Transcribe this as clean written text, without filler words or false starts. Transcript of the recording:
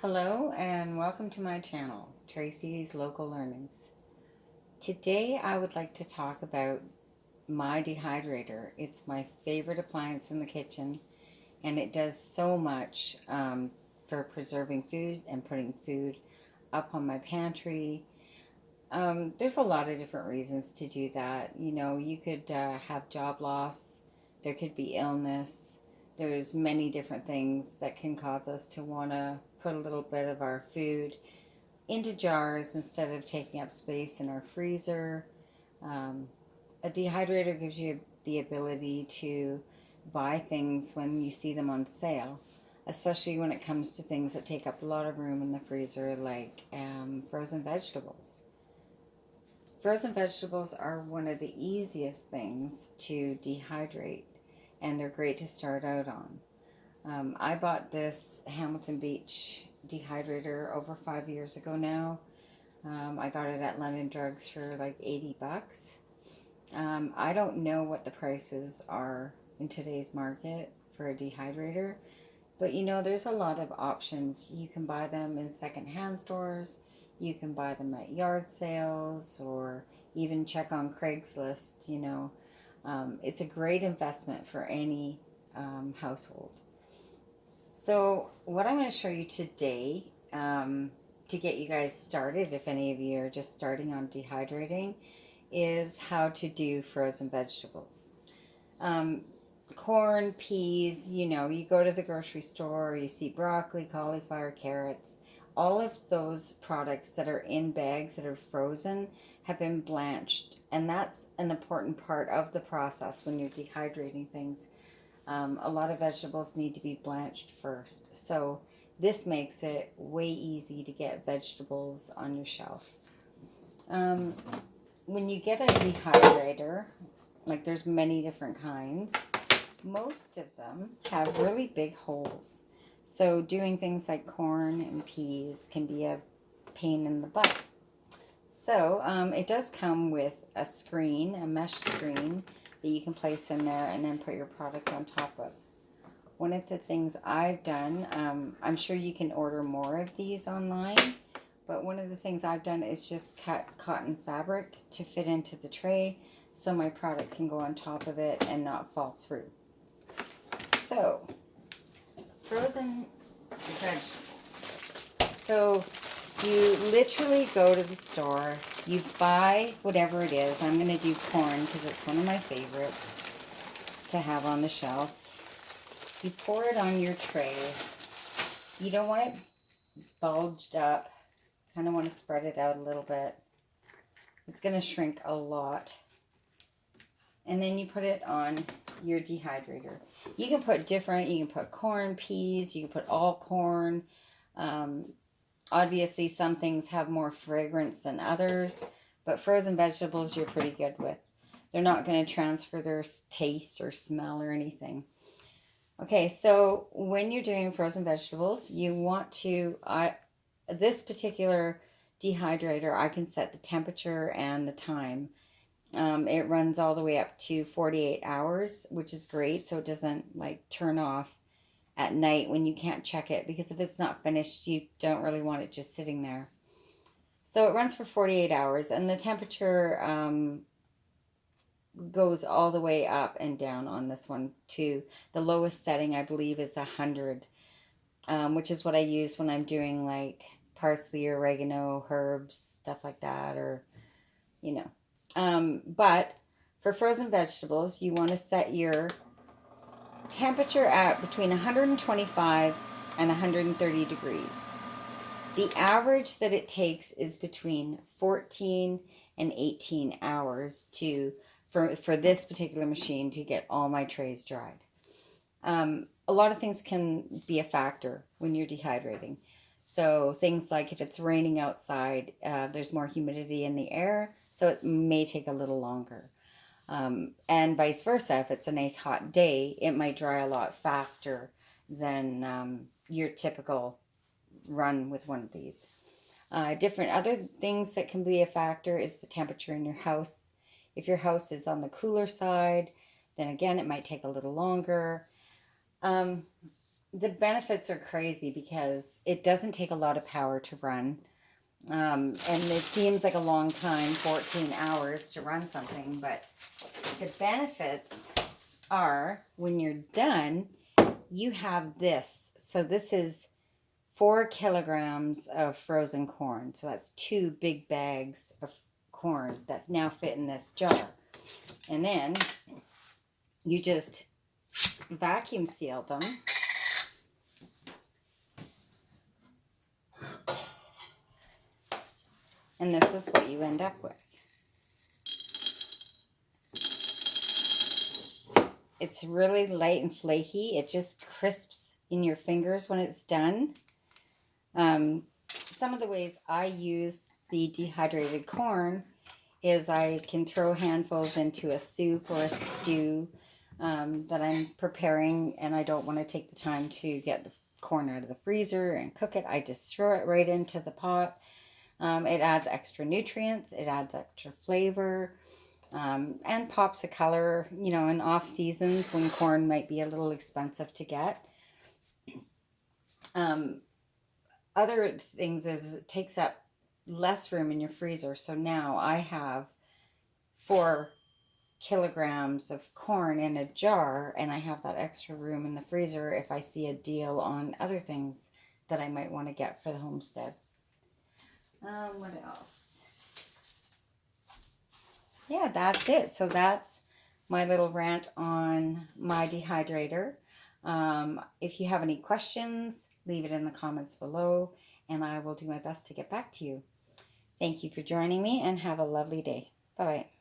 Hello and welcome to my channel, Tracy's Local Learnings. Today I would like to talk about my dehydrator. It's my favorite appliance in the kitchen and it does so much for preserving food and putting food up on my pantry. There's a lot of different reasons to do that. You know, you could have job loss, there could be illness, there's many different things that can cause us to want to put a little bit of our food into jars instead of taking up space in our freezer. Um, a dehydrator gives you the ability to buy things when you see them on sale, especially when it comes to things that take up a lot of room in the freezer, like frozen vegetables. Frozen vegetables are one of the easiest things to dehydrate, and they're great to start out on. I bought this Hamilton Beach dehydrator over 5 years ago now. I got it at London Drugs for like $80. I don't know what the prices are in today's market for a dehydrator, but you know, there's a lot of options. You can buy them in secondhand stores, you can buy them at yard sales, or even check on Craigslist. It's a great investment for any household. So, what I'm going to show you today to get you guys started, if any of you are just starting on dehydrating, is how to do frozen vegetables. Um, Corn, peas, you go to the grocery store, you see broccoli, cauliflower, carrots. All of those products that are in bags that are frozen have been blanched. And that's an important part of the process when you're dehydrating things. A lot of vegetables need to be blanched first. So this makes it way easy to get vegetables on your shelf. Um, when you get a dehydrator, like there's many different kinds, most of them have really big holes. So doing things like corn and peas can be a pain in the butt. So it does come with a screen, a mesh screen, that you can place in there and then put your product on top of. One of the things I've done, I'm sure you can order more of these online, but one of the things I've done is just cut cotton fabric to fit into the tray so my product can go on top of it and not fall through. So, frozen vegetables. So, you literally go to the store, you buy whatever it is. I'm going to do corn because it's one of my favorites to have on the shelf. You pour it on your tray. You don't want it bulged up. Kind of want to spread it out a little bit. It's going to shrink a lot. And then you put it on your dehydrator. You can put corn, peas, you can put all corn. Obviously, some things have more fragrance than others, but frozen vegetables you're pretty good with. They're not going to transfer their taste or smell or anything. Okay, so when you're doing frozen vegetables, you want to, this particular dehydrator, I can set the temperature and the time. It runs all the way up to 48 hours, which is great, so it doesn't like turn off at night when you can't check it, because if it's not finished, you don't really want it just sitting there. So it runs for 48 hours, and the temperature goes all the way up and down on this one too. The lowest setting, I believe, is 100, which is what I use when I'm doing like parsley, oregano, herbs, stuff like that, or, you know. But for frozen vegetables, you want to set your temperature at between 125 and 130 degrees. The average that it takes is between 14 and 18 hours for this particular machine to get all my trays dried. A lot of things can be a factor when you're dehydrating. So things like if it's raining outside, there's more humidity in the air, so it may take a little longer. And vice versa, if it's a nice hot day, it might dry a lot faster than your typical run with one of these. Different other things that can be a factor is the temperature in your house. If your house is on the cooler side, then again, it might take a little longer. the benefits are crazy because it doesn't take a lot of power to run. And it seems like a long time, 14 hours to run something, but the benefits are when you're done, you have this. So this is 4 kilograms of frozen corn. So that's 2 big bags of corn that now fit in this jar. And then you just vacuum seal them. And this is what you end up with. It's really light and flaky. It just crisps in your fingers when it's done. Some of the ways I use the dehydrated corn is I can throw handfuls into a soup or a stew that I'm preparing, and I don't want to take the time to get the corn out of the freezer and cook it. I just throw it right into the pot. It adds extra nutrients, it adds extra flavor, and pops of color, you know, in off seasons when corn might be a little expensive to get. Other things is it takes up less room in your freezer. So now I have 4 kilograms of corn in a jar, and I have that extra room in the freezer if I see a deal on other things that I might want to get for the homestead. What else? Yeah, that's it. So that's my little rant on my dehydrator. If you have any questions, leave it in the comments below, and I will do my best to get back to you. Thank you for joining me, and have a lovely day. Bye-bye.